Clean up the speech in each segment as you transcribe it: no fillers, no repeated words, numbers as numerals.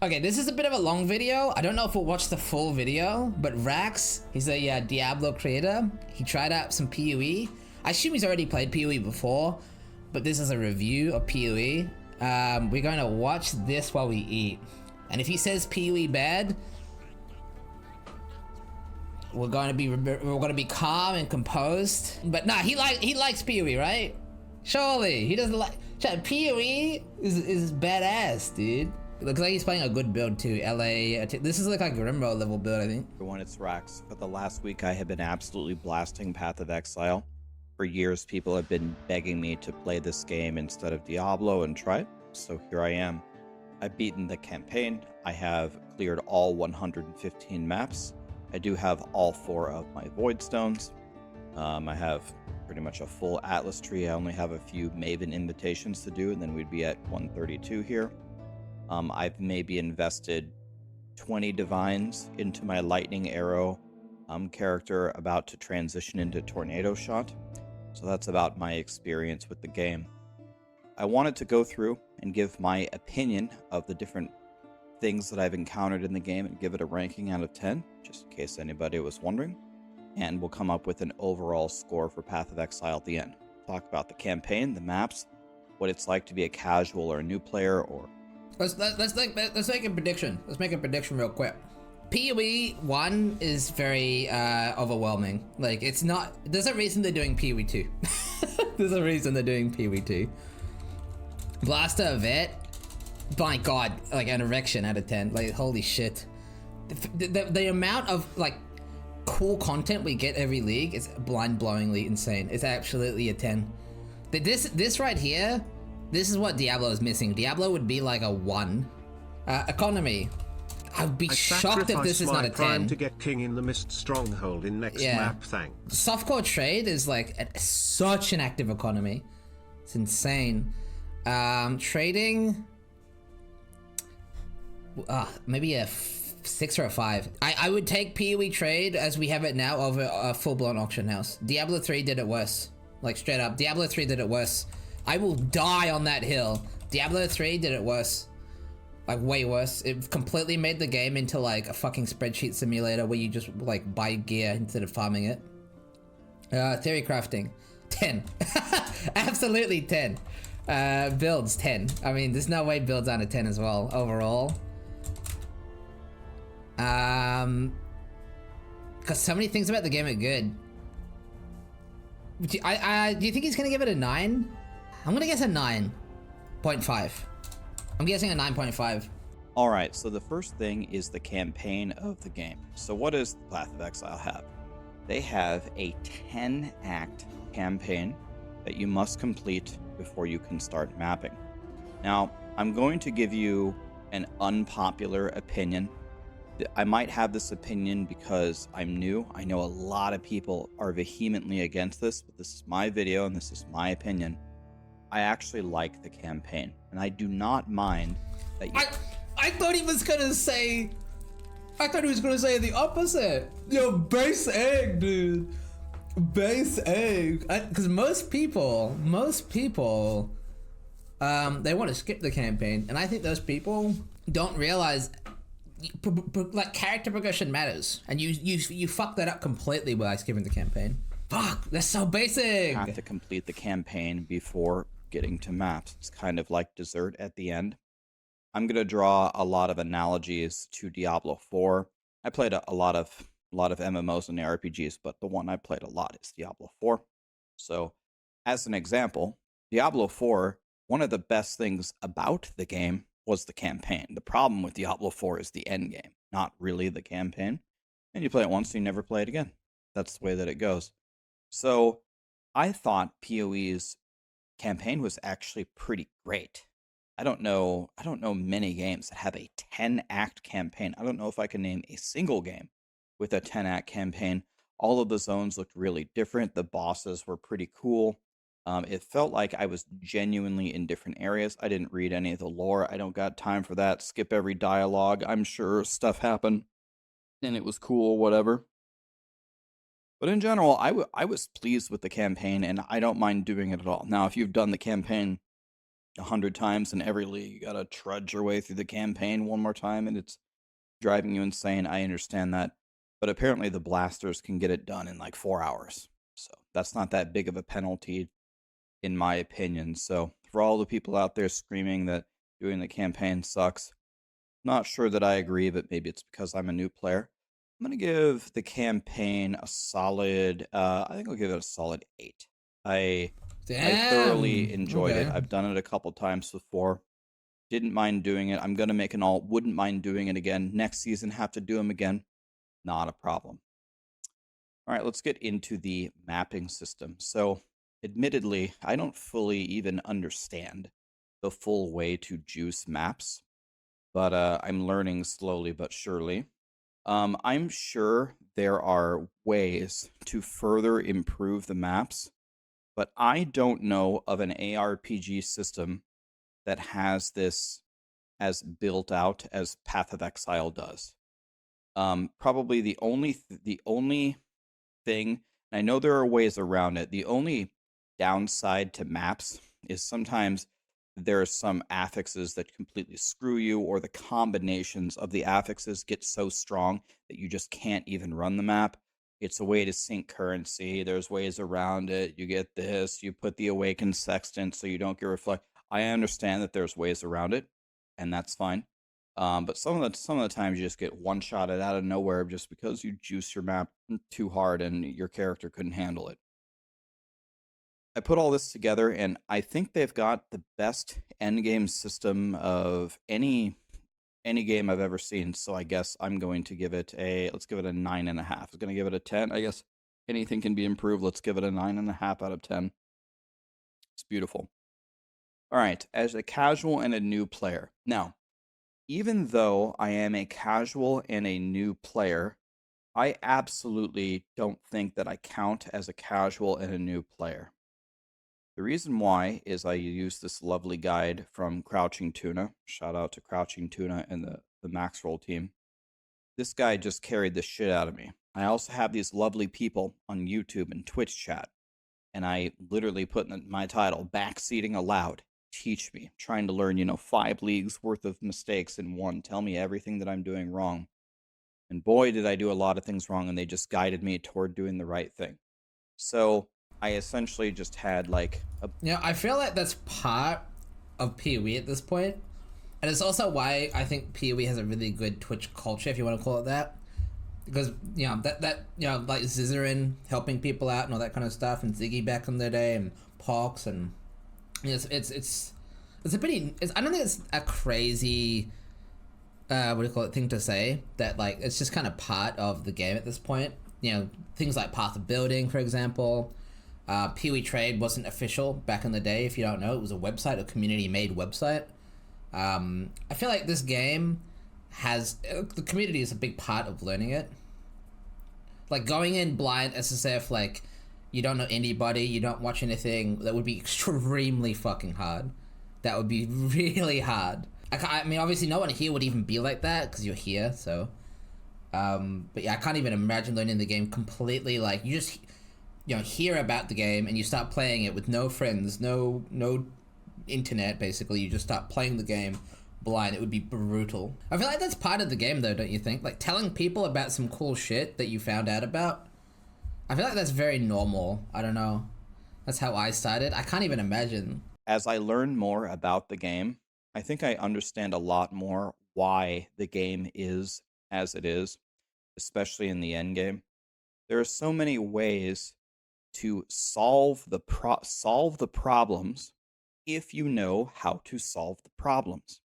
Okay, this is a bit of a long video. I don't know if we'll watch the full video, but Rax, he's a Diablo creator. He tried out some PoE. I assume he's already played PoE before, but this is a review of PoE. We're going to watch this while we eat. And if he says PoE bad, we're going to be calm and composed. But nah, he likes PoE, right? Surely he doesn't like. PoE is badass, dude. It looks like he's playing a good build too. LA. This is like a Grimro level build, I think. Everyone, it's Rax. For the last week, I have been absolutely blasting Path of Exile. For years, people have been begging me to play this game instead of Diablo and try it. So here I am. I've beaten the campaign. I have cleared all 115 maps. I do have all 4 of my Void Stones. I have pretty much a full Atlas tree. I only have a few Maven invitations to do, and then we'd be at 132 here. I've maybe invested 20 divines into my lightning arrow character about to transition into tornado shot. So that's about my experience with the game. I wanted to go through and give my opinion of the different things that I've encountered in the game and give it a ranking out of 10, just in case anybody was wondering. And we'll come up with an overall score for Path of Exile at the end. Talk about the campaign, the maps, what it's like to be a casual or a new player, or Let's make a prediction. Let's make a prediction real quick. PoE 1 is very overwhelming. Like, it's not. There's a reason they're doing PoE 2. There's a reason they're doing PoE 2. Blaster Vet, my god, like an erection out of 10. Like, holy shit. The amount of like cool content we get every league is blind-blowingly insane. It's absolutely a 10. This right here. This is what Diablo is missing. Diablo would be like a 1. Economy. I'd be shocked if this is not a 10. To get King in the Mist Stronghold in next map, thanks. Softcore trade is like such an active economy. It's insane. Trading. Maybe a 6 or a 5. I would take PoE trade as we have it now over a full-blown auction house. Diablo 3 did it worse. Like straight up. Diablo 3 did it worse. I will die on that hill. Diablo 3 did it worse. Like, way worse. It completely made the game into, like, a fucking spreadsheet simulator where you just, like, buy gear instead of farming it. Theory crafting. 10. Absolutely 10. Builds, 10. I mean, there's no way builds aren't a 10 as well, overall. Because so many things about the game are good. Do you think he's gonna give it a 9? I'm gonna guess a 9.5. I'm guessing a 9.5. all right, so the first thing is the campaign of the game. So what does Path of Exile have? They have a 10-act campaign that you must complete before you can start mapping. Now, I'm going to give you an unpopular opinion. I might have this opinion because I'm new. I know a lot of people are vehemently against this, but this is my video and this is my opinion. I actually like the campaign, and I do not mind that you... I thought he was gonna say... I thought he was gonna say the opposite. Yo, base egg, dude. Base egg. Because most people, they want to skip the campaign, and I think those people don't realize like character progression matters, and you fuck that up completely by skipping the campaign. Fuck, that's so basic. You have to complete the campaign before getting to maps. It's kind of like dessert at the end. I'm gonna draw a lot of analogies to Diablo 4. I played a lot of MMOs and RPGs, but the one I played a lot is Diablo 4. So, as an example, Diablo 4, one of the best things about the game was the campaign. The problem with Diablo 4 is the end game, not really the campaign. And you play it once and you never play it again. That's the way that it goes. So, I thought PoE's campaign was actually pretty great. I don't know many games that have a 10-act campaign. I don't know if I can name a single game with a 10-act campaign. All of the zones looked really different. The bosses were pretty cool. It felt like I was genuinely in different areas. I didn't read any of the lore. I don't got time for that. Skip every dialogue. I'm sure stuff happened and it was cool, whatever. But in general, I was pleased with the campaign, and I don't mind doing it at all. Now, if you've done the campaign 100 times in every league. You gotta trudge your way through the campaign one more time, and it's driving you insane. I understand that. But apparently the blasters can get it done in like 4 hours. So that's not that big of a penalty, in my opinion. So for all the people out there screaming that doing the campaign sucks, not sure that I agree, but maybe it's because I'm a new player. I'm going to give the campaign a solid, I think I'll give it a solid 8. I thoroughly Damn. enjoyed it. Okay. I've done it a couple times before. Didn't mind doing it. I'm going to make an alt. Wouldn't mind doing it again. Next season, have to do them again. Not a problem. All right, let's get into the mapping system. So, admittedly, I don't fully even understand the full way to juice maps, but I'm learning slowly but surely. I'm sure there are ways to further improve the maps, but I don't know of an ARPG system that has this as built out as Path of Exile does. Probably the only thing, and I know there are ways around it. The only downside to maps is sometimes there are some affixes that completely screw you, or the combinations of the affixes get so strong that you just can't even run the map. It's a way to sync currency. There's ways around it. You get this. You put the awakened sextant so you don't get reflect. I understand that there's ways around it, and that's fine. But some of the times you just get one-shotted out of nowhere just because you juice your map too hard and your character couldn't handle it. I put all this together, and I think they've got the best endgame system of any game I've ever seen. So I guess I'm going to give it let's give it a 9.5. I was going to give it a 10. I guess anything can be improved. Let's give it a 9.5 out of 10. It's beautiful. All right, as a casual and a new player. Now, even though I am a casual and a new player, I absolutely don't think that I count as a casual and a new player. The reason why is I use this lovely guide from Crouching Tuna. Shout out to Crouching Tuna and the Max Roll team. This guy just carried the shit out of me. I also have these lovely people on YouTube and Twitch chat, and I literally put in my title, Backseating Aloud. Teach me. Trying to learn, 5 leagues worth of mistakes in one. Tell me everything that I'm doing wrong. And boy, did I do a lot of things wrong, and they just guided me toward doing the right thing. So I essentially just had like a... I feel like that's part of PoE at this point. And it's also why I think PoE has a really good Twitch culture, if you want to call it that. Because, like Zizarin helping people out and all that kind of stuff, and Ziggy back in the day, and Pox, and it's a pretty... I don't think it's a crazy... what do you call it, thing to say, that like it's just kind of part of the game at this point. Things like Path of Building, for example. PoE Trade wasn't official back in the day, if you don't know. It was a website, a community-made website. I feel like this game has... the community is a big part of learning it. Like, going in blind SSF, like, you don't know anybody, you don't watch anything, that would be extremely fucking hard. That would be really hard. I mean, obviously no one here would even be like that, because you're here, so... but yeah, I can't even imagine learning the game completely. Like, you just... hear about the game, and you start playing it with no friends, no internet, basically. You just start playing the game blind. It would be brutal. I feel like that's part of the game, though, don't you think? Like, telling people about some cool shit that you found out about. I feel like that's very normal. I don't know. That's how I started. I can't even imagine. As I learn more about the game, I think I understand a lot more why the game is as it is, especially in the end game. There are so many ways to solve the problems if you know how to solve the problems.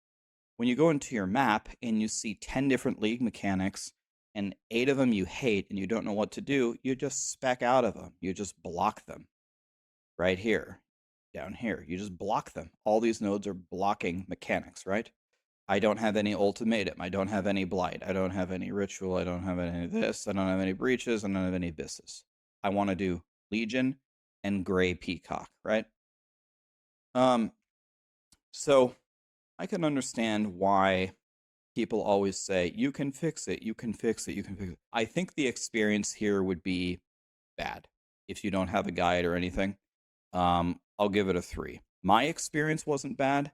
When you go into your map and you see 10 different league mechanics and 8 of them you hate and you don't know what to do, you just spec out of them. You just block them. Right here, down here, you just block them. All these nodes are blocking mechanics, right? I don't have any ultimatum. I don't have any blight. I don't have any ritual. I don't have any of this. I don't have any breaches. I don't have any abysses. I want to do Legion and Gray Peacock, right? So I can understand why people always say, you can fix it, you can fix it, you can fix it. I think the experience here would be bad if you don't have a guide or anything. I'll give it a 3. My experience wasn't bad,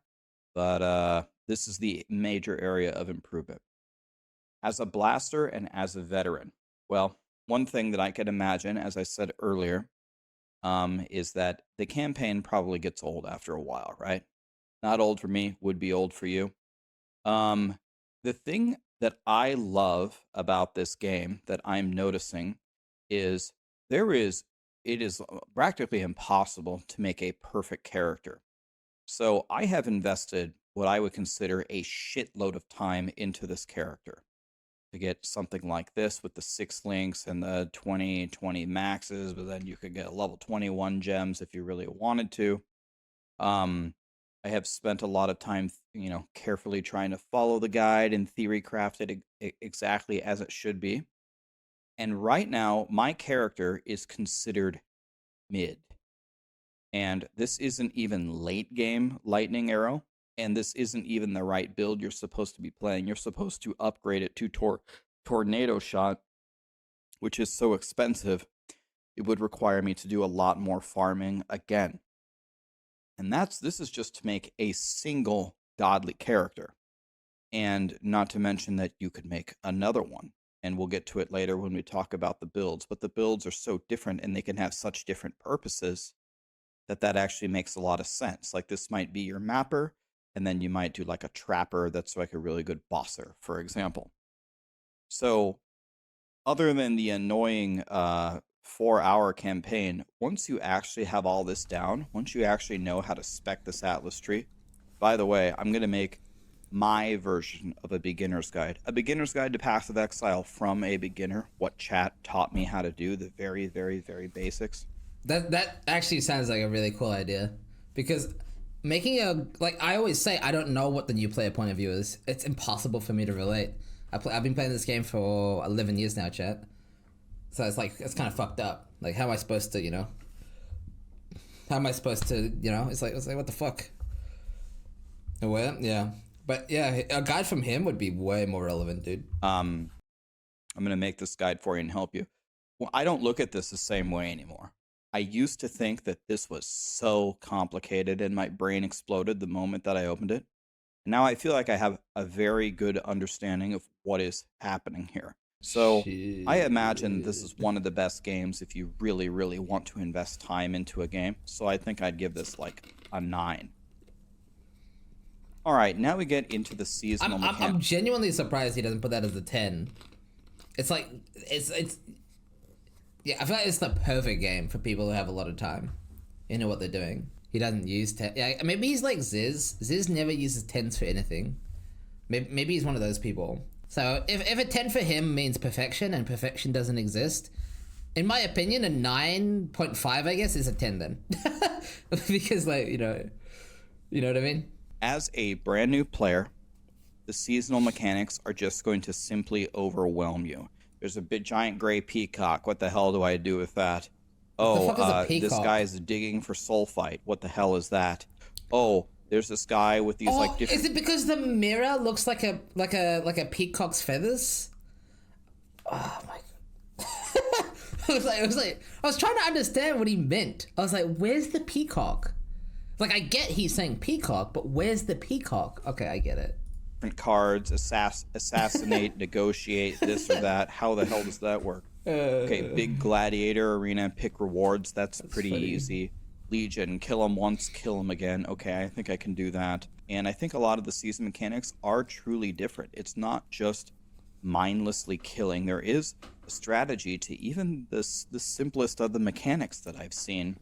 but this is the major area of improvement. As a blaster and as a veteran, well, one thing that I could imagine, as I said earlier, is that the campaign probably gets old after a while, right? Not old for me, would be old for you. The thing that I love about this game that I'm noticing is it is practically impossible to make a perfect character. So I have invested what I would consider a shitload of time into this character to get something like this with the 6 links and the 20 maxes, but then you could get level 21 gems if you really wanted to. I have spent a lot of time, carefully trying to follow the guide and theory craft it exactly as it should be. And right now, my character is considered mid. And this isn't even late game Lightning Arrow. And this isn't even the right build you're supposed to be playing. You're supposed to upgrade it to Tornado Shot, which is so expensive. It would require me to do a lot more farming again. And this is just to make a single godly character. And not to mention that you could make another one. And we'll get to it later when we talk about the builds. But the builds are so different and they can have such different purposes that actually makes a lot of sense. Like this might be your mapper, and then you might do like a trapper that's like a really good bosser, for example. So other than the annoying 4-hour campaign, once you actually have all this down, once you actually know how to spec this Atlas tree, by the way, I'm going to make my version of a beginner's guide to Path of Exile from a beginner, what chat taught me how to do, the very, very, very basics. That actually sounds like a really cool idea, because making I always say, I don't know what the new player point of view is. It's impossible for me to relate. I've been playing this game for 11 years now, chat. So it's kind of fucked up. Like, how am I supposed to, it's like what the fuck? Well, yeah. But yeah, a guide from him would be way more relevant, dude. I'm going to make this guide for you and help you. Well, I don't look at this the same way anymore. I used to think that this was so complicated and my brain exploded the moment that I opened it. And now I feel like I have a very good understanding of what is happening here. So I imagine this is one of the best games if you really, really want to invest time into a game. So I think I'd give this like a 9. All right, now we get into the seasonal mechanics. I'm genuinely surprised he doesn't put that as a 10. It's like, yeah, I feel like it's the perfect game for people who have a lot of time. You know what they're doing. He doesn't use 10. Yeah, maybe he's like Ziz. Ziz never uses 10s for anything. Maybe he's one of those people. So if a 10 for him means perfection and perfection doesn't exist, in my opinion, a 9.5, I guess, is a 10 then. Because, like, you know what I mean? As a brand new player, the seasonal mechanics are just going to simply overwhelm you. There's a big giant gray peacock. What the hell do I do with that? Oh, this guy's digging for sulfite. What the hell is that? Oh, there's this guy with these like different. Is it because the mirror looks like a peacock's feathers? Oh my god! I was trying to understand what he meant. I was like, where's the peacock? Like, I get he's saying peacock, but where's the peacock? Okay, I get it. Different cards, assassinate, negotiate, this or that. How the hell does that work? Okay, big gladiator arena, pick rewards. That's pretty funny. Easy. Legion, kill him once, kill him again. Okay, I think I can do that. And I think a lot of the season mechanics are truly different. It's not just mindlessly killing. There is a strategy to even the simplest of the mechanics that I've seen.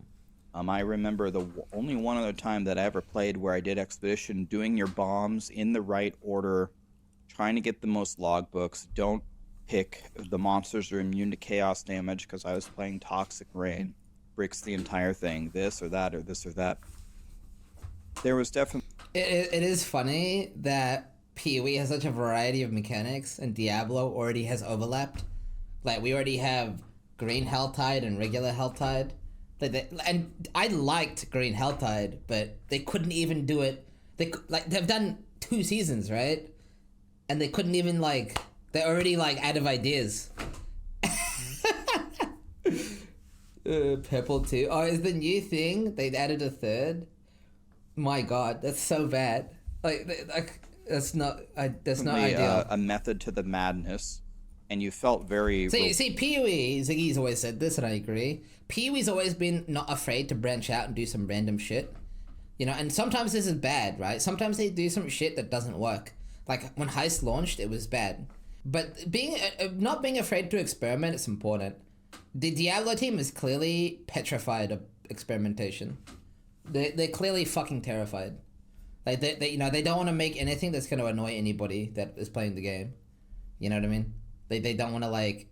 I remember the only one other time that I ever played where I did Expedition, doing your bombs in the right order, trying to get the most logbooks. Don't pick the monsters are immune to chaos damage because I was playing Toxic Rain. Breaks the entire thing, this or that or this or that. There was definitely... It is funny that PoE has such a variety of mechanics and Diablo already has overlapped. Like, we already have Green Helltide and regular Helltide. And I liked Green Helltide, but they couldn't even do it. They've done 2 seasons, right? And they couldn't even they're already out of ideas. Purple too. Oh, is the new thing? They added a third. My God, that's so bad. Like that's not. That's not Definitely, ideal. a method to the madness, and you felt very. See, PoE, Ziggy's always said this, and I agree. PoE's always been not afraid to branch out and do some random shit. You know, and sometimes this is bad, right? Sometimes they do some shit that doesn't work. Like when Heist launched, it was bad. But not being afraid to experiment is important. The Diablo team is clearly petrified of experimentation. They're clearly fucking terrified. Like they you know, they don't want to make anything that's going to annoy anybody that is playing the game. You know what I mean? They don't want to, like,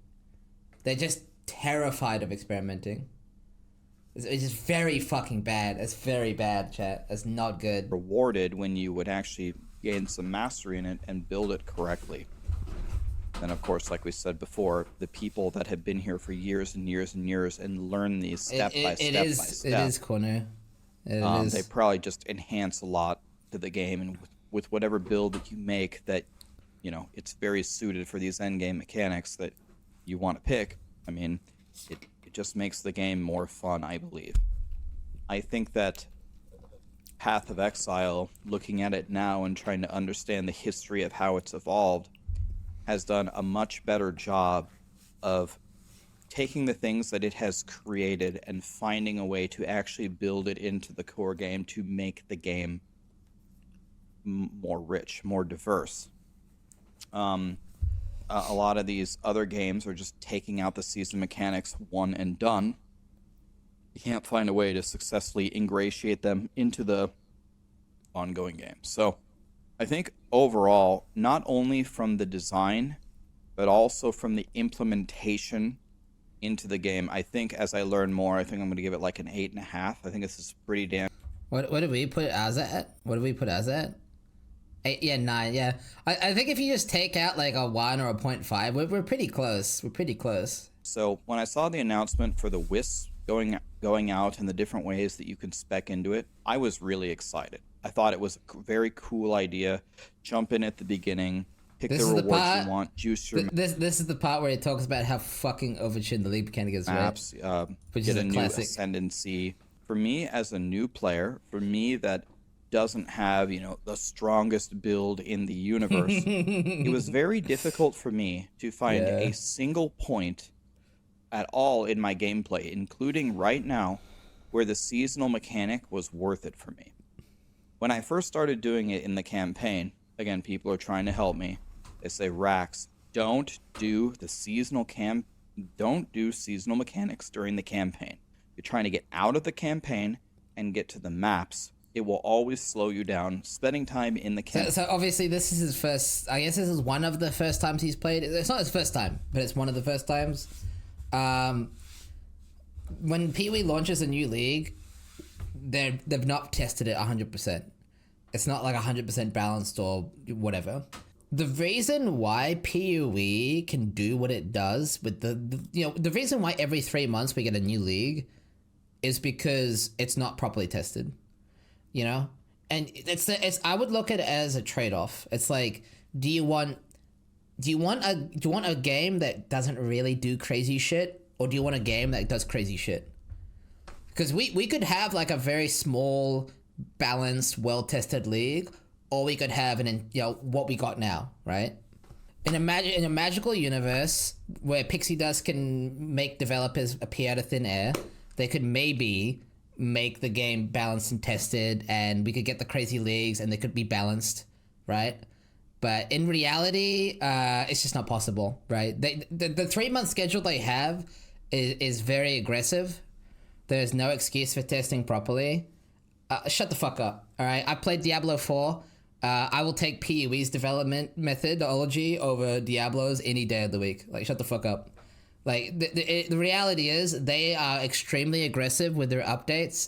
they're just terrified of experimenting. It's just very fucking bad. It's very bad, chat. It's not good. Rewarded when you would actually gain some mastery in it and build it correctly. And of course, like we said before, the people that have been here for years and years and years and learn these step by step. It is, Corner. They probably just enhance a lot to the game, and with whatever build that you make, that, you know, it's very suited for these end game mechanics that you want to pick. I mean, it just makes the game more fun, I believe. I think that Path of Exile, looking at it now and trying to understand the history of how it's evolved, has done a much better job of taking the things that it has created and finding a way to actually build it into the core game to make the game more rich, more diverse. A lot of these other games are just taking out the season mechanics one and done. You can't find a way to successfully ingratiate them into the ongoing game. So I think overall, not only from the design, but also from the implementation into the game, I think as I learn more, I think I'm going to give it like an 8.5. I think this is pretty damn... What did we put as at? What did we put as at? 8, yeah, 9, yeah. I think if you just take out like a 1 or a 0.5, we're pretty close. We're pretty close. So when I saw the announcement for the Wisps going out and the different ways that you can spec into it, I was really excited. I thought it was a very cool idea. Jump in at the beginning, pick the rewards you want, juice your this is the part where it talks about how fucking overtuned the league mechanic is, maps, right? Which get is a new classic ascendancy. For me as a new player, for me that doesn't have, you know, the strongest build in the universe, it was very difficult for me to find a single point at all in my gameplay, including right now, where the seasonal mechanic was worth it for me. When I first started doing it in the campaign, again, people are trying to help me. They say, Rax, don't do seasonal mechanics during the campaign. You're trying to get out of the campaign and get to the maps. It will always slow you down. Spending time in the campaign. So obviously this is his first, I guess this is one of the first times he's played. It's not his first time, but it's one of the first times. When PoE launches a new league, they've not tested it 100%. It's not like 100% balanced or whatever. The reason why PoE can do what it does with the reason why every 3 months we get a new league is because it's not properly tested, you know? And I would look at it as a trade-off. It's like, do you want a game that doesn't really do crazy shit, or do you want a game that does crazy shit? Because we could have like a very small, balanced, well-tested league, or we could have what we got now, right? In a magical universe where Pixie Dust can make developers appear out of thin air, they could maybe make the game balanced and tested, and we could get the crazy leagues, and they could be balanced, right? But in reality, it's just not possible, right? The 3-month schedule they have is very aggressive. There's no excuse for testing properly. Shut the fuck up, all right? I played Diablo 4. I will take PoE's development methodology over Diablo's any day of the week. Like, shut the fuck up. Like, the reality is they are extremely aggressive with their updates,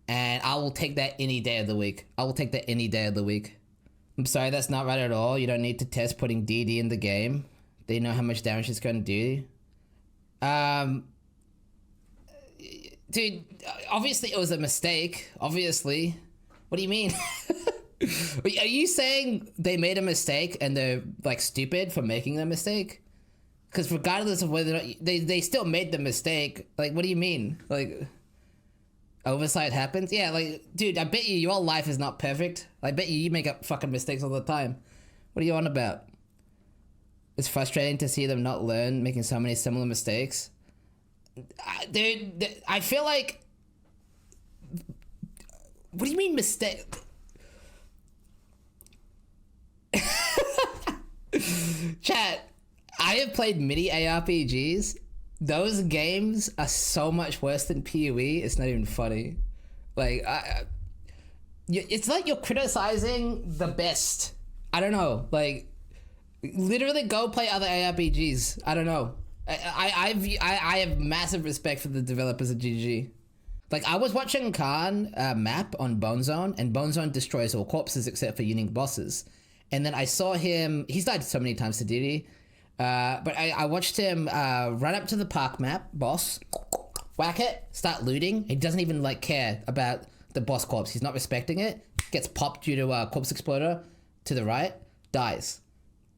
and I will take that any day of the week. I will take that any day of the week. I'm sorry, that's not right at all. You don't need to test putting DD in the game. They know how much damage it's going to do. Dude, obviously it was a mistake. Obviously. What do you mean? Are you saying they made a mistake and they're, like, stupid for making the mistake? Because regardless of whether or not they still made the mistake. Like, what do you mean? Like, Oversight happens. Yeah, like, dude, I bet you your life is not perfect. I bet you make up fucking mistakes all the time. What are you on about? It's frustrating to see them not learn, making so many similar mistakes. Dude, I feel like... What do you mean mistake? Chat, I have played mini ARPGs. Those games are so much worse than PoE, it's not even funny. Like, it's like you're criticizing the best. I don't know, like, literally go play other ARPGs. I don't know. I have massive respect for the developers of GG. Like, I was watching Khan map on Bone Zone, and Bone Zone destroys all corpses except for unique bosses. And then I saw him, he's died so many times to DD, but I watched him run up to the park map, boss, whack it, start looting. He doesn't even like care about the boss corpse. He's not respecting it. Gets popped due to a corpse exploder to the right, dies.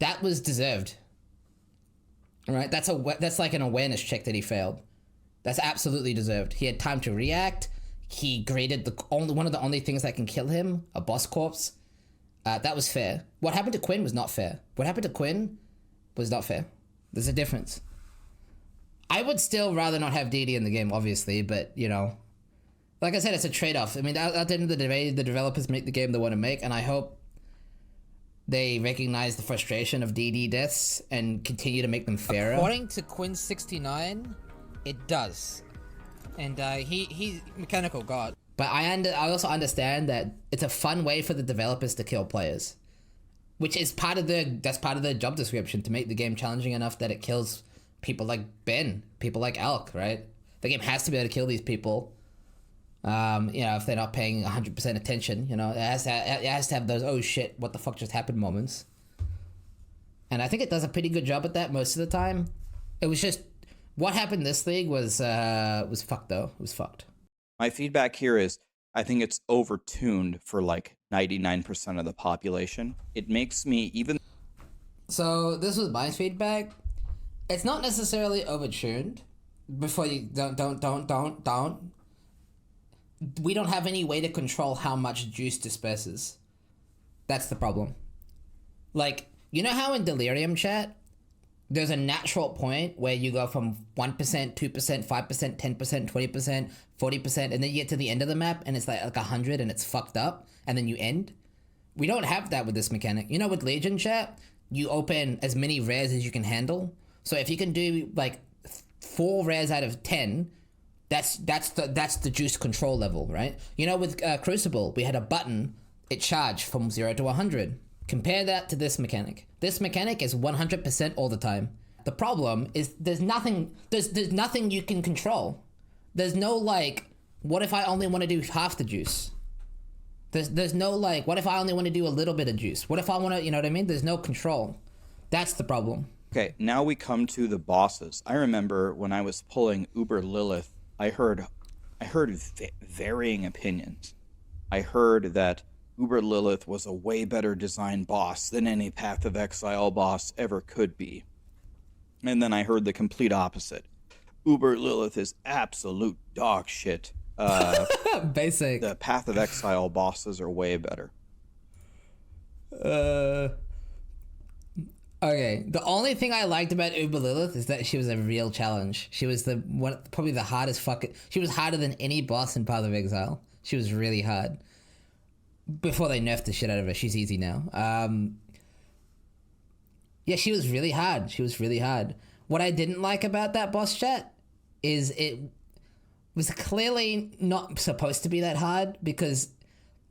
That was deserved. All right, that's like an awareness check that he failed. That's absolutely deserved. He had time to react. He graded one of the only things that can kill him, a boss corpse. That was fair. What happened to Quinn was not fair. What happened to Quinn was not fair. There's a difference. I would still rather not have DD in the game, obviously, but, you know, like I said, it's a trade-off. I mean, at the end of the day, the developers make the game they want to make, and I hope they recognize the frustration of DD deaths and continue to make them fairer. According to Quinn69, it does. And he's mechanical god. But I also understand that it's a fun way for the developers to kill players, which is part of their job description, to make the game challenging enough that it kills people like Ben, people like Elk, right? The game has to be able to kill these people. You know, if they're not paying 100% attention, you know, it has to have those oh shit, what the fuck just happened moments. And I think it does a pretty good job at that most of the time. It was just what happened this league was fucked though. It was fucked. My feedback here is I think it's overtuned for like 99% of the population. It makes me even... So this was my feedback. It's not necessarily overtuned. Before you don't. We don't have any way to control how much juice disperses. That's the problem. Like, you know how in Delirium chat, there's a natural point where you go from 1%, 2%, 5%, 10%, 20%, 40%, and then you get to the end of the map and it's like 100 and it's fucked up, and then you end? We don't have that with this mechanic. You know, with Legion chat, you open as many rares as you can handle. So if you can do like 4 rares out of 10, that's the juice control level, right? You know, with Crucible, we had a button, it charged from 0 to 100. Compare that to this mechanic. This mechanic is 100% all the time. The problem is there's nothing you can control. There's no like, what if I only want to do half the juice? There's no like, what if I only want to do a little bit of juice? What if I want to, you know what I mean? There's no control. That's the problem. Okay, now we come to the bosses. I remember when I was pulling Uber Lilith, I heard varying opinions. I heard that Uber Lilith was a way better designed boss than any Path of Exile boss ever could be. And then I heard the complete opposite. Uber Lilith is absolute dog shit. Basic. The Path of Exile bosses are way better. Okay, the only thing I liked about Uber Lilith is that she was a real challenge. She was probably the hardest she was harder than any boss in Path of Exile. She was really hard. Before they nerfed the shit out of her, she's easy now. Yeah, she was really hard. She was really hard. What I didn't like about that boss chat is it was clearly not supposed to be that hard, because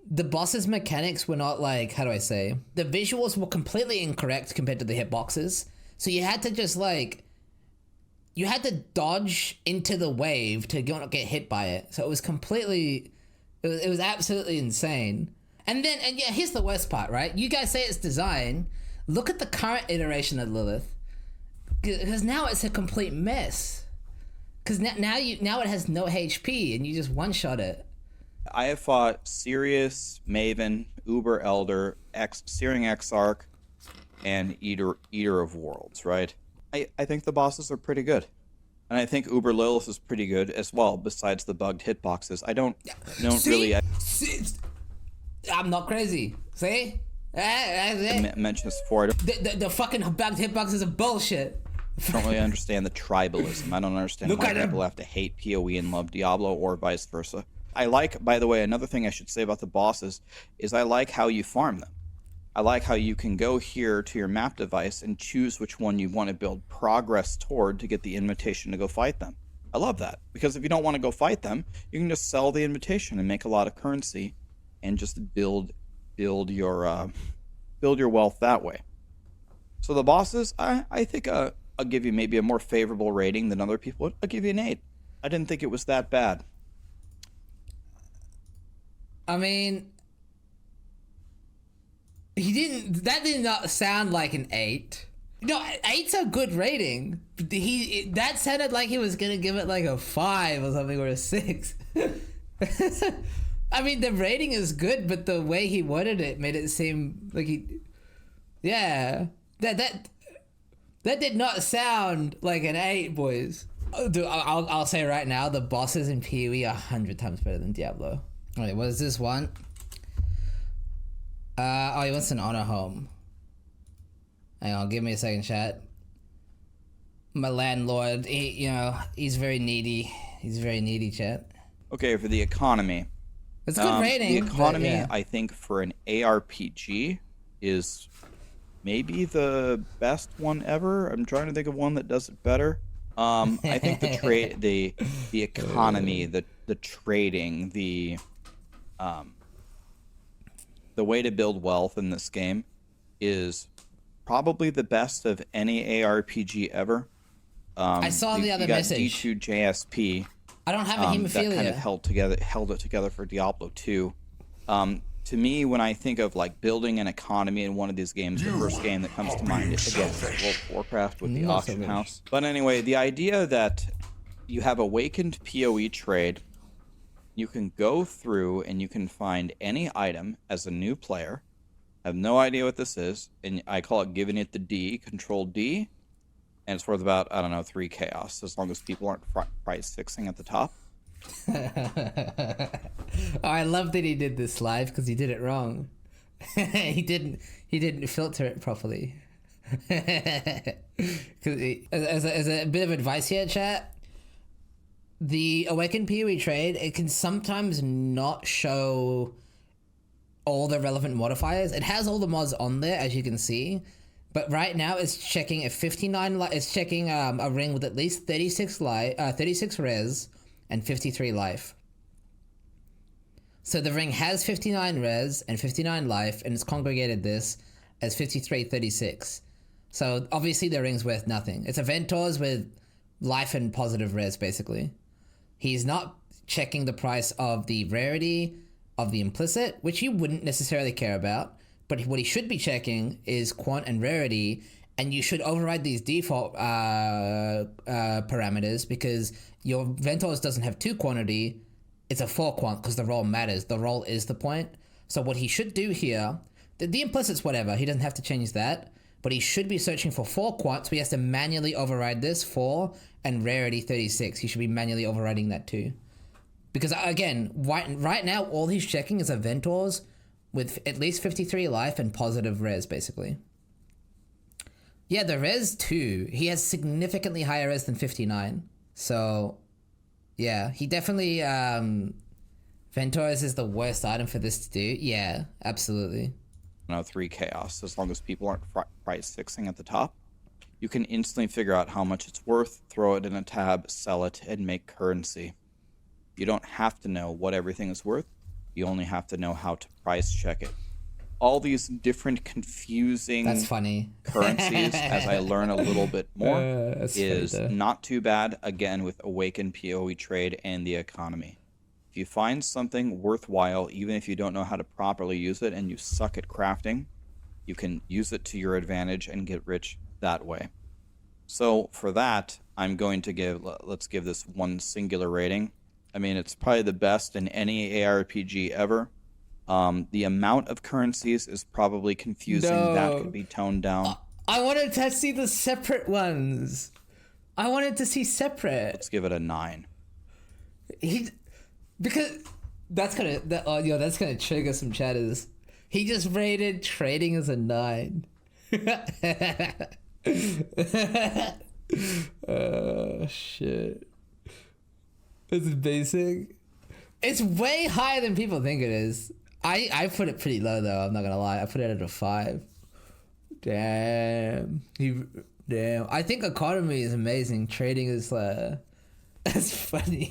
the boss's mechanics were not like, how do I say? The visuals were completely incorrect compared to the hitboxes. So you had to just like, you had to dodge into the wave to not get hit by it. So it was completely, it was absolutely insane. And yeah, here's the worst part, right? You guys say it's design. Look at the current iteration of Lilith, because now it's a complete mess. Because now it has no HP and you just one-shot it. I have fought Sirius, Maven, Uber Elder, Searing Exarch, and Eater of Worlds, right? I think the bosses are pretty good. And I think Uber Lilith is pretty good as well, besides the bugged hitboxes. I don't really... I'm not crazy. See? mention this before. The fucking bugged hitboxes are bullshit. I don't really understand the tribalism. I don't understand why people have to hate PoE and love Diablo, or vice versa. I like, by the way, another thing I should say about the bosses is I like how you farm them. I like how you can go here to your map device and choose which one you want to build progress toward to get the invitation to go fight them. I love that, because if you don't want to go fight them, you can just sell the invitation and make a lot of currency and just build your wealth that way. So the bosses, I think I'll give you maybe a more favorable rating than other people would. I'll give you an 8. I didn't think it was that bad. I mean, that did not sound like an 8. No, 8's a good rating. That sounded like he was gonna give it like a 5 or something, or a 6. I mean, the rating is good, but the way he worded it made it seem like that did not sound like an 8, boys. Dude, I'll say right now, the bosses in PoE are 100 times better than Diablo. Wait, what is this one? He wants an honor home. Hang on, give me a second, chat. My landlord, he's very needy. He's very needy, chat. Okay, for the economy. It's a good rating. The economy, yeah. I think, for an ARPG is maybe the best one ever. I'm trying to think of one that does it better. I think the economy, the trading, the way to build wealth in this game is probably the best of any ARPG ever. I saw the other message. You got D2JSP. I don't have a hemophilia. That kind of held it together for Diablo 2. To me, when I think of like building an economy in one of these games, the first game that comes to mind is again World of Warcraft with the auction house. But anyway, the idea that you have awakened PoE trade, you can go through and you can find any item as a new player. I have no idea what this is, and I call it giving it the D, Control D, and it's worth about, I don't know, 3 chaos, as long as people aren't price fixing at the top. I love that he did this live, because he did it wrong. he didn't filter it properly. As a bit of advice here, chat, the Awakened PoE trade, it can sometimes not show all the relevant modifiers. It has all the mods on there, as you can see, but right now it's checking a 59. It's checking a ring with at least 36 res and 53 life. So the ring has 59 res and 59 life, and it's congregated this as 5336. So obviously the ring's worth nothing. It's a Ventor's with life and positive res, basically. He's not checking the price of the rarity of the implicit, which you wouldn't necessarily care about, but what he should be checking is quant and rarity, and you should override these default parameters, because your Ventor's doesn't have 2 quantity, it's a 4 quant, because the roll matters. The roll is the point. So what he should do here, the implicit's whatever, he doesn't have to change that, but he should be searching for 4 quant, so he has to manually override this 4 and rarity 36. He should be manually overriding that too. Because again, right now all he's checking is a Ventor's with at least 53 life and positive res, basically. Yeah, the res too. He has significantly higher res than 59. So, yeah, he definitely... Ventor's is the worst item for this to do. Yeah, absolutely. 3 chaos, as long as people aren't price fixing at the top. You can instantly figure out how much it's worth, throw it in a tab, sell it, and make currency. You don't have to know what everything is worth. You only have to know how to price check it. All these different confusing That's funny. currencies, as I learn a little bit more, is funny, not too bad, again, with Awakened PoE trade and the economy. If you find something worthwhile, even if you don't know how to properly use it and you suck at crafting, you can use it to your advantage and get rich that way. So for that, I'm going to let's give this one singular rating. I mean, it's probably the best in any ARPG ever. The amount of currencies is probably confusing. No. That could be toned down. I wanted to see the separate ones. I wanted to see separate. Let's give it a 9. Because that's gonna trigger some chatters. He just rated trading as a 9. Oh shit. It's basic. It's way higher than people think it is. I put it pretty low though, I'm not gonna lie. I put it at a 5. Damn. I think economy is amazing. Trading is that's funny.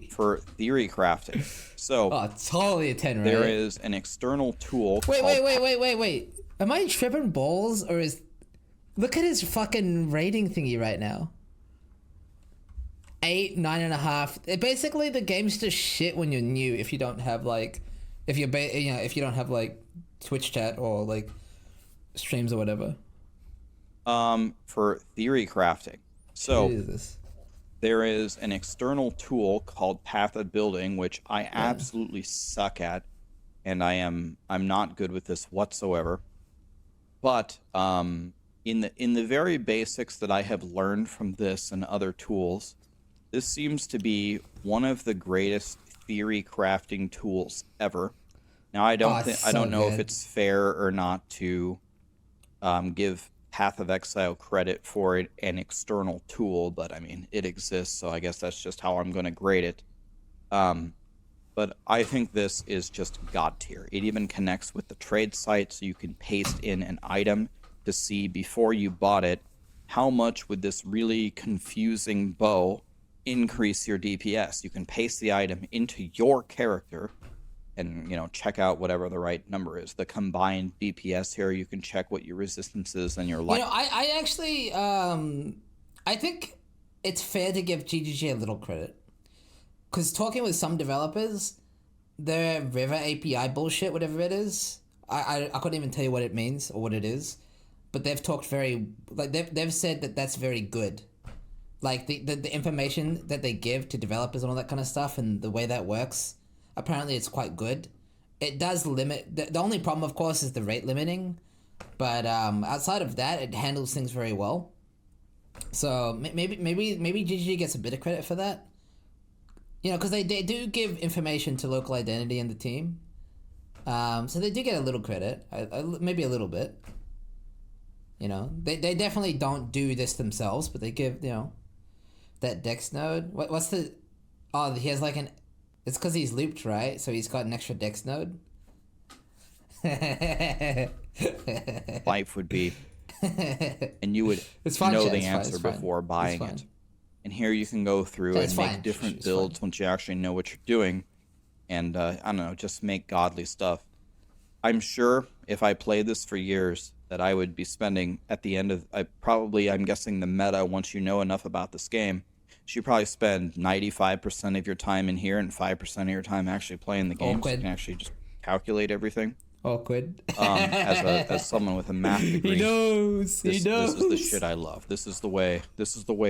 For theory crafting. So totally a 10, right? there is an external tool. Wait. Am I tripping balls or is look at his fucking rating thingy right now. 8, 9.5. Basically the game's just shit when you're new if you don't have like if you don't have like Twitch chat or like streams or whatever. For theory crafting. So Jesus. there is an external tool called Path of Building, which I absolutely suck at, and I'm not good with this whatsoever. But in the very basics that I have learned from this and other tools, this seems to be one of the greatest theory crafting tools ever. Now I don't know if it's fair or not to give Path of Exile credit for an external tool, but I mean it exists, so I guess that's just how I'm going to grade it. But I think this is just god tier. It even connects with the trade site, so you can paste in an item to see before you bought it how much would this really confusing bow increase your DPS. You can paste the item into your character and check out whatever the right number is. The combined DPS here, you can check what your resistance is and your life. I actually I think it's fair to give GGG a little credit. Because talking with some developers, their River API bullshit, whatever it is, I couldn't even tell you what it means or what it is, but they've talked they've said that that's very good. Like the information that they give to developers and all that kind of stuff and the way that works, apparently it's quite good. It does limit, the only problem of course is the rate limiting, but outside of that it handles things very well. So maybe GGG gets a bit of credit for that. Because they do give information to local identity in the team. So they do get a little credit, maybe a little bit. They definitely don't do this themselves, but they give, that dex node. What's the... Oh, he has like an... It's because he's looped, right? So he's got an extra dex node. Life would be... And you would know the answer before buying it. And here you can go through and make different builds once you actually know what you're doing. And, I don't know, just make godly stuff. I'm sure if I played this for years that I would be spending at the end of... I'm guessing the meta, once you know enough about this game, you probably spend 95% of your time in here and 5% of your time actually playing the game. So you can actually just calculate everything. Awkward. As someone with a math degree, he knows. This is the shit I love. This is the way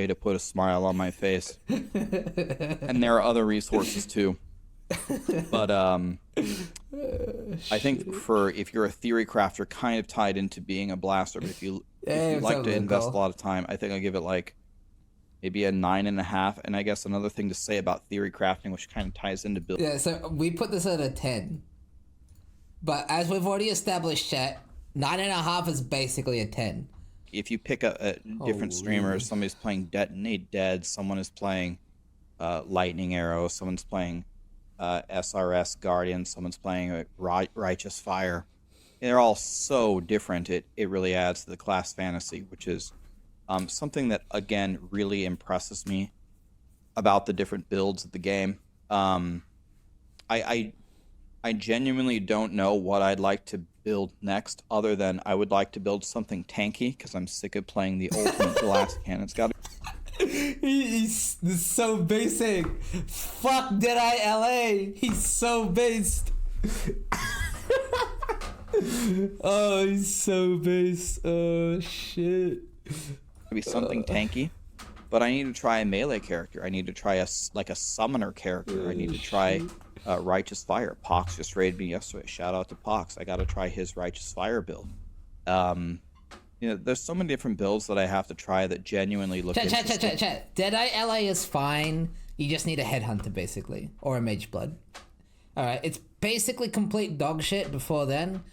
to put a smile on my face. And there are other resources too. But I think if you're a theory crafter, kind of tied into being a blaster, but if you like to invest a lot of time, I think I'll give it like maybe a 9.5. And I guess another thing to say about theory crafting, which kind of ties into building. Yeah, so we put this at a 10. But as we've already established, chat, 9.5 is basically a 10. If you pick a different streamers, somebody's playing Detonate Dead, someone is playing Lightning Arrow, someone's playing SRS Guardian, someone's playing Righteous Fire. They're all so different. It really adds to the class fantasy, which is something that, again, really impresses me about the different builds of the game. I genuinely don't know what I'd like to build next, other than I would like to build something tanky, because I'm sick of playing the ultimate glass cannon. It's got He's so basic. Fuck Dead Eye LA. He's so based. Oh, he's so based. Oh, shit. Be something tanky, but I need to try a melee character. I need to try a summoner character. I need to try Righteous Fire. Pox just raided me yesterday. Shout out to Pox. I got to try his Righteous Fire build. there's so many different builds that I have to try that genuinely look interesting. Chat. Deadeye LA is fine. You just need a headhunter basically, or a mage blood. All right, it's basically complete dog shit before then.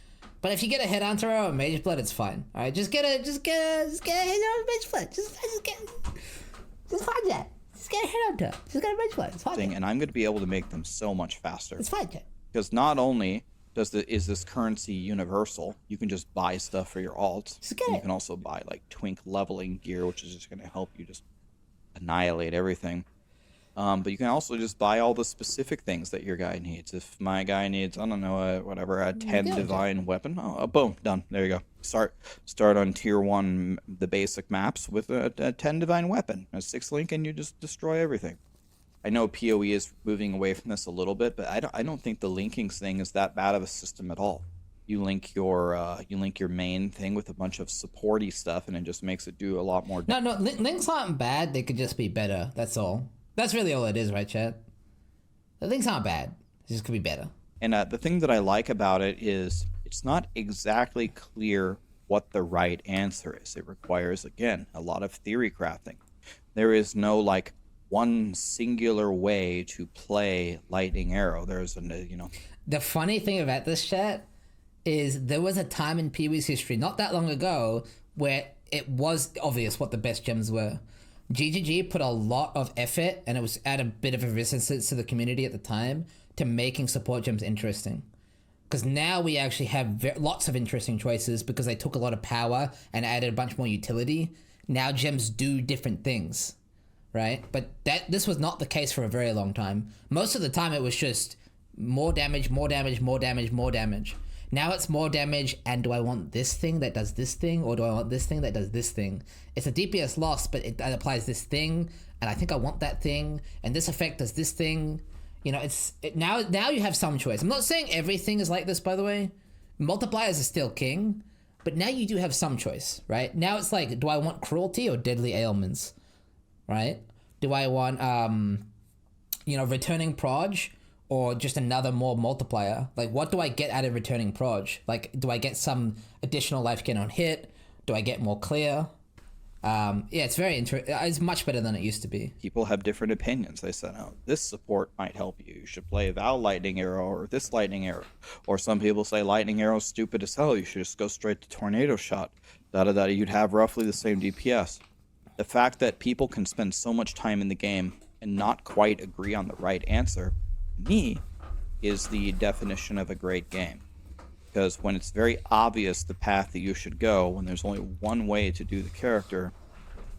But if you get a headhunter or a mage blood, it's fine. All right, just get a headhunter or a mage blood. Just find that. Just get a headhunter. Just get a mage blood. It's fine. And I'm going to be able to make them so much faster. It's fine, chat. Because not only is this currency universal, you can just buy stuff for your alts. You can also buy like twink leveling gear, which is just going to help you just annihilate everything. But you can also just buy all the specific things that your guy needs. If my guy needs, I don't know, a 10 divine weapon, boom, done. There you go. Start on tier 1, the basic maps with a 10 divine weapon, a 6 link, and you just destroy everything. I know PoE is moving away from this a little bit, but I don't think the linking thing is that bad of a system at all. You link your main thing with a bunch of supporty stuff, and it just makes it do a lot more. No, links aren't bad. They could just be better. That's all. That's really all it is, right, chat? The links aren't bad. It just could be better. And the thing that I like about it is it's not exactly clear what the right answer is. It requires, again, a lot of theory crafting. There is no like one singular way to play Lightning Arrow. There's The funny thing about this, chat, is there was a time in PoE's history not that long ago where it was obvious what the best gems were. GGG put a lot of effort, and it was at a bit of a resistance to the community at the time, to making support gems interesting. Because now we actually have lots of interesting choices because they took a lot of power and added a bunch more utility. Now gems do different things, right? But this was not the case for a very long time. Most of the time it was just more damage, more damage, more damage, more damage. Now it's more damage, and do I want this thing that does this thing, or do I want this thing that does this thing? It's a DPS loss, but it applies this thing, and I think I want that thing, and this effect does this thing. Now you have some choice. I'm not saying everything is like this, by the way. Multipliers are still king, but now you do have some choice, right? Now it's like, do I want cruelty or deadly ailments, right? Do I want, returning proj? Or just another more multiplier? Like, what do I get out of returning proj? Like, do I get some additional life gain on hit? Do I get more clear? Yeah, it's very it's much better than it used to be. People have different opinions. They said, oh, this support might help you. You should play Val Lightning Arrow or this Lightning Arrow. Or some people say Lightning Arrow's stupid as hell. You should just go straight to Tornado Shot. You'd have roughly the same DPS. The fact that people can spend so much time in the game and not quite agree on the right answer, me, is the definition of a great game. Because when it's very obvious the path that you should go, when there's only one way to do the character,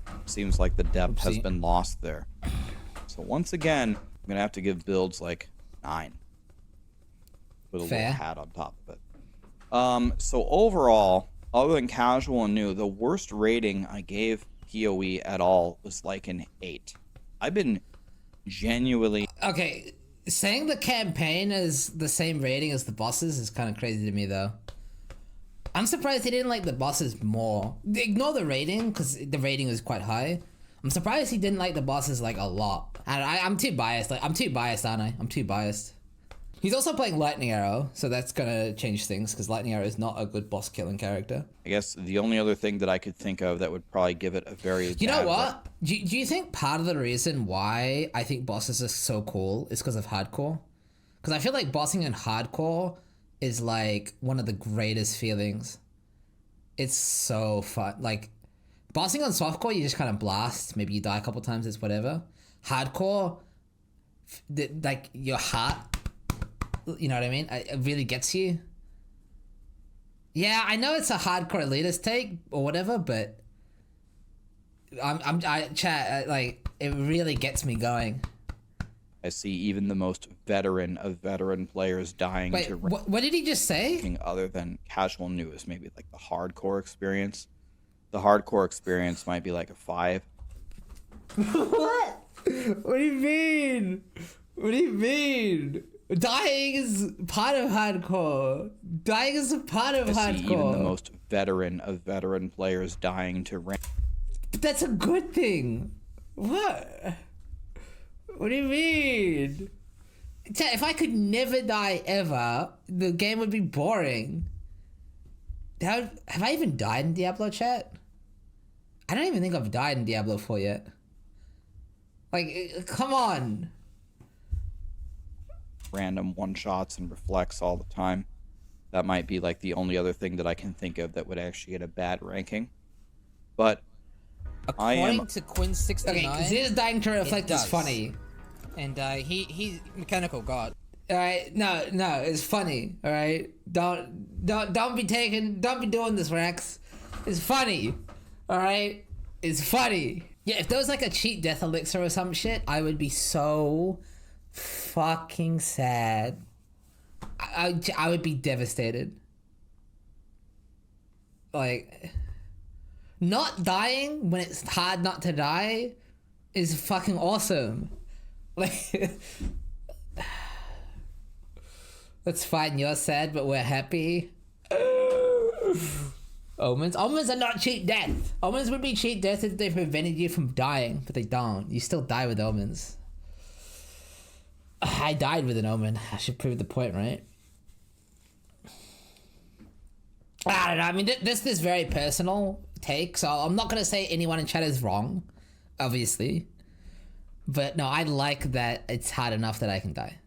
it seems like the depth has been lost there. So once again, I'm going to have to give builds like 9. With a little hat on top of it. So overall, other than casual and new, the worst rating I gave PoE at all was like an 8. I've been genuinely... Okay, saying the campaign is the same rating as the bosses is kind of crazy to me, though. I'm surprised he didn't like the bosses more. Ignore the rating, because the rating is quite high. I'm surprised he didn't like the bosses, like, a lot. I'm too biased. Like, I'm too biased, aren't I? I'm too biased. He's also playing Lightning Arrow, so that's gonna change things, because Lightning Arrow is not a good boss-killing character. I guess the only other thing that I could think of that would probably give it a very You know what? Do you think part of the reason why I think bosses are so cool is because of hardcore? Because I feel like bossing in hardcore is, like, one of the greatest feelings. It's so fun. Like, bossing on softcore, you just kind of blast. Maybe you die a couple times, it's whatever. Hardcore, like, your heart... You know what I mean? It really gets you. Yeah, I know it's a hardcore elitist take or whatever, but it really gets me going. I see even the most veteran of veteran players dying to... What did he just say? Other than casual new is maybe like the hardcore experience. The hardcore experience might be like a 5. What? What do you mean? What do you mean? Dying is part of hardcore. Dying is a part of hardcore. I see even the most veteran of veteran players dying to rank. But that's a good thing. What? What do you mean? If I could never die ever, the game would be boring. have I even died in Diablo, chat? I don't even think I've died in Diablo 4 yet. Like, come on. Random one-shots and reflects all the time. That might be like the only other thing that I can think of that would actually get a bad ranking. But According to Quinn69, Okay, Z's dying to reflect is funny. And he's mechanical god. All right, no, it's funny. All right, don't be doing this, Rex. It's funny. All right, it's funny. Yeah, if there was like a cheat death elixir or some shit, I would be so fucking sad. I would be devastated. Like, not dying when it's hard not to die is fucking awesome. Like, that's fine, you're sad, but we're happy. Omens are not cheat death. Omens would be cheat death if they prevented you from dying, but they don't. You still die with omens. I died with an omen. I should prove the point, right? I don't know. I mean, this is very personal take, so I'm not going to say anyone in chat is wrong, obviously. But no, I like that it's hard enough that I can die.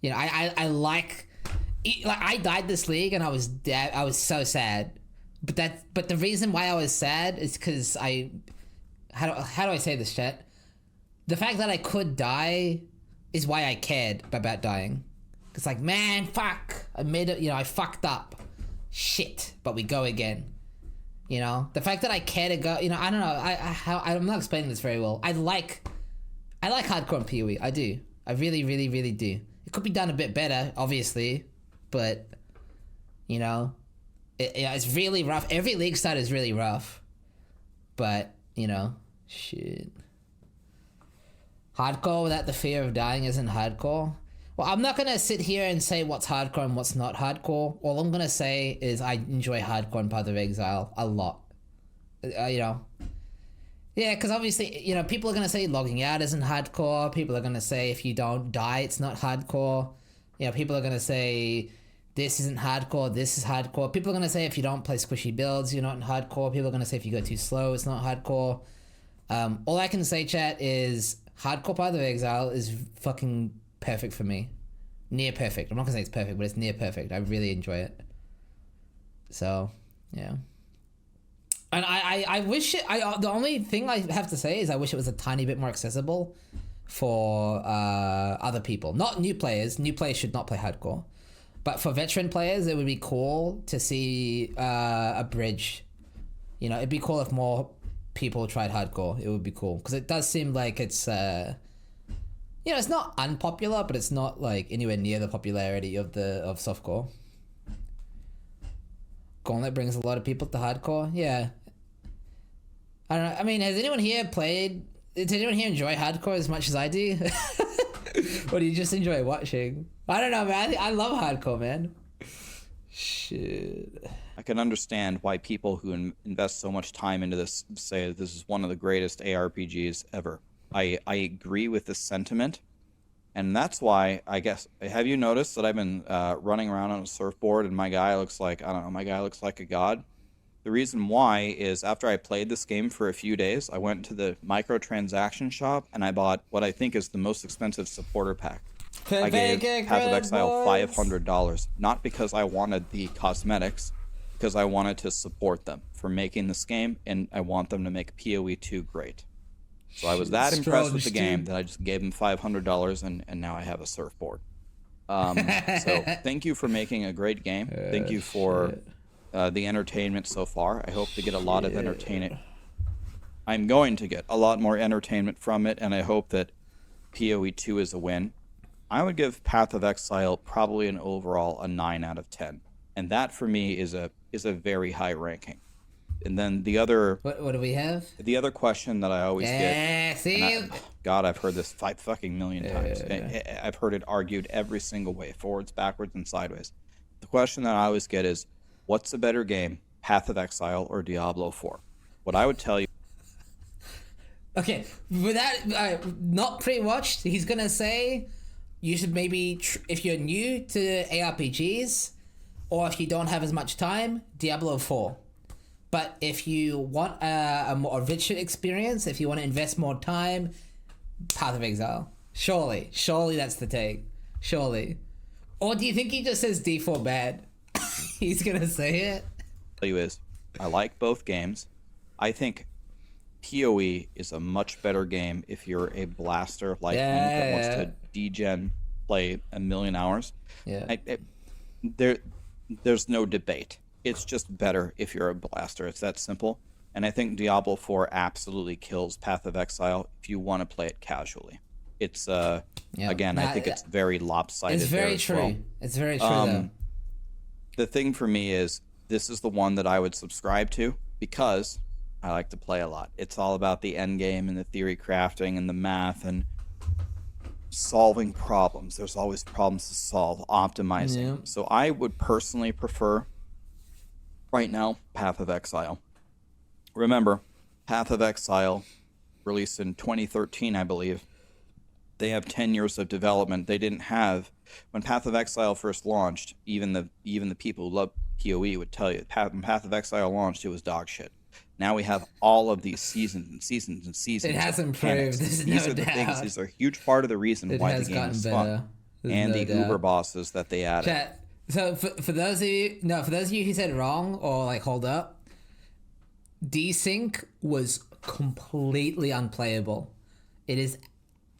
You know, I like I died this league and I was dead. I was so sad. But the reason why I was sad is because how do I say this, chat? The fact that I could die is why I cared about dying. It's like, man, fuck, I made it. You know, I fucked up. Shit, but we go again. You know, the fact that I care to go. You know, I don't know. I'm not explaining this very well. I like hardcore and PoE. I do. I really, really, really do. It could be done a bit better, obviously, but you know, it's really rough. Every league start is really rough, but you know, shit. Hardcore without the fear of dying isn't hardcore. Well, I'm not gonna sit here and say what's hardcore and what's not hardcore. All I'm gonna say is I enjoy hardcore and Path of Exile a lot. You know. Yeah, because obviously, you know, people are going to say logging out isn't hardcore. People are going to say if you don't die, it's not hardcore. You know, people are going to say this isn't hardcore, this is hardcore. People are going to say if you don't play squishy builds, you're not in hardcore. People are going to say if you go too slow, it's not hardcore. All I can say, chat, is hardcore Path of Exile is fucking perfect for me. Near perfect. I'm not going to say it's perfect, but it's near perfect. I really enjoy it. So, yeah. And I wish it, the only thing I have to say is I wish it was a tiny bit more accessible for other people. Not new players. New players should not play hardcore. But for veteran players, it would be cool to see a bridge. You know, it'd be cool if more people tried hardcore. It would be cool. Because it does seem like it's, you know, it's not unpopular, but it's not like anywhere near the popularity of softcore. Gauntlet brings a lot of people to hardcore. Yeah. I don't know. I mean, has anyone here played? Does anyone here enjoy hardcore as much as I do? Or do you just enjoy watching? I don't know, man. I love hardcore, man. Shit. I can understand why people who invest so much time into this say this is one of the greatest ARPGs ever. I agree with this sentiment. And that's why, I guess, have you noticed that I've been running around on a surfboard and my guy looks like, I don't know, my guy looks like a god? The reason why is after I played this game for a few days, I went to the microtransaction shop and I bought what I think is the most expensive supporter pack. I gave Path of Exile $500, not because I wanted the cosmetics, because I wanted to support them for making this game, and I want them to make PoE 2 great. So I was that impressed with the game that I just gave him $500, and now I have a surfboard. So thank you for making a great game. Thank you for the entertainment so far. I hope to get a lot of entertainment. I'm going to get a lot more entertainment from it, and I hope that PoE 2 is a win. I would give Path of Exile probably an overall a 9 out of 10. And that for me is a very high ranking. And then the other... What do we have? The other question that I always get... See? God, I've heard this 5 fucking million times. I've heard it argued every single way, forwards, backwards, and sideways. The question that I always get is, what's a better game, Path of Exile or Diablo 4? What I would tell you... Okay, without not pre-watched, he's gonna say you should maybe, if you're new to ARPGs, or if you don't have as much time, Diablo 4. But if you want a more richer experience, if you want to invest more time, Path of Exile. Surely that's the take. Surely. Or do you think he just says D4 bad? He's gonna say it? Tell you is, I like both games. I think PoE is a much better game if you're a blaster like me that wants to degen play a million hours. Yeah. There's no debate. It's just better if you're a blaster. It's that simple. And I think Diablo 4 absolutely kills Path of Exile if you want to play it casually. It's again, I think it's very lopsided. It's very true. Well. It's very true though. The thing for me is this is the one that I would subscribe to because I like to play a lot. It's all about the end game and the theory crafting and the math and solving problems. There's always problems to solve, optimizing. Yeah. So I would personally prefer right now Path of Exile. Remember, Path of Exile released in 2013, I believe. They have 10 years of development. They didn't have when Path of Exile first launched. Even the people who love PoE would tell you when Path of Exile launched, it was dog shit. Now we have all of these seasons and seasons and seasons. It has improved. These are the things. These are a huge part of the reason why the game is fun. And the uber bosses that they added. Chat. So for those of you, who said wrong or like hold up, desync was completely unplayable. It is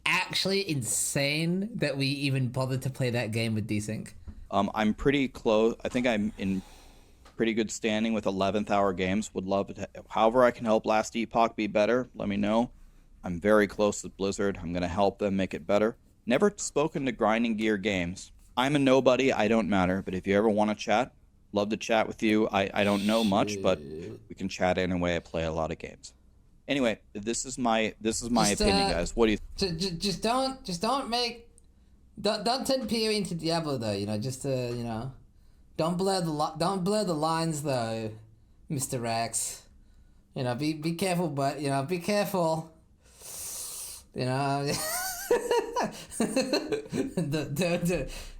actually insane that we even bothered to play that game with desync. I'm pretty close. I think I'm in pretty good standing with 11th hour games. Would love to. However I can help Last Epoch be better, let me know. I'm very close with Blizzard. I'm going to help them make it better. Never spoken to Grinding Gear Games. I'm a nobody. I don't matter. But if you ever want to chat, love to chat with you. I don't know much, but we can chat anyway. I play a lot of games. Anyway, this is my opinion, guys. What do you? Just don't turn PoE into Diablo though. You know, just you know, don't blur the lines though, Mr. Rax. You know, be careful, but you know, be careful. You know.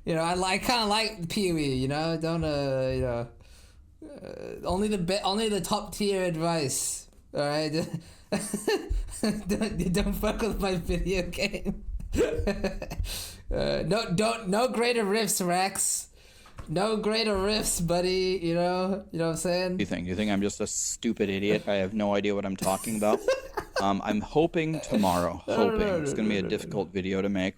You know, I kind of like PoE. You know, don't you know, only the top tier advice. All right, don't fuck with my video game. No greater riffs, Rex. No greater riffs, buddy. You know what I'm saying? You think I'm just a stupid idiot? I have no idea what I'm talking about. I'm hoping tomorrow. It's gonna be a difficult video to make.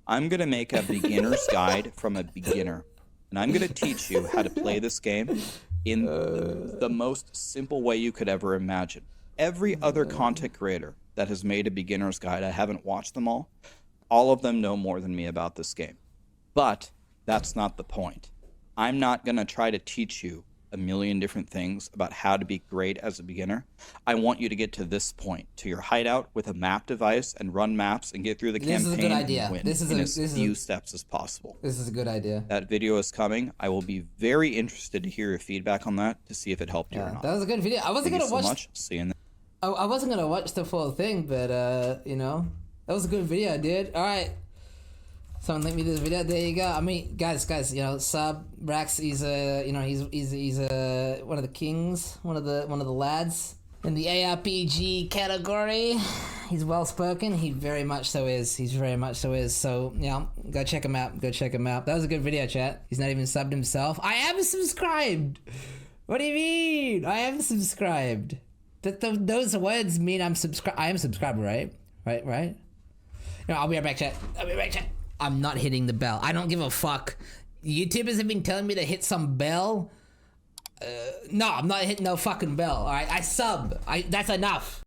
I'm gonna make a beginner's guide from a beginner, and I'm gonna teach you how to play this game in the most simple way you could ever imagine. Every other content creator that has made a beginner's guide, I haven't watched them all of them know more than me about this game. But that's not the point. I'm not going to try to teach you a million different things about how to be great as a beginner. I want you to get to this point, to your hideout with a map device and run maps and get through the campaign. This is a good idea. And win in as few steps as possible. This is a good idea. That video is coming. I will be very interested to hear your feedback on that to see if it helped you or not. That was a good video. I wasn't going to watch. Much. See you in the I wasn't gonna watch the full thing, but you know, that was a good video, dude. All right, someone link me this video. There you go. I mean, guys, you know, sub Rax. He's you know, he's one of the kings, one of the lads in the ARPG category. He's well spoken. He very much so is. So yeah, go check him out. That was a good video, chat. He's not even subbed himself. I am subscribed. What do you mean? I am subscribed. Those words mean I'm subscribed. I am subscribed, right? Right? No, I'll be right back, chat. I'm not hitting the bell. I don't give a fuck. YouTubers have been telling me to hit some bell. No, I'm not hitting no fucking bell. All right, I sub. That's enough.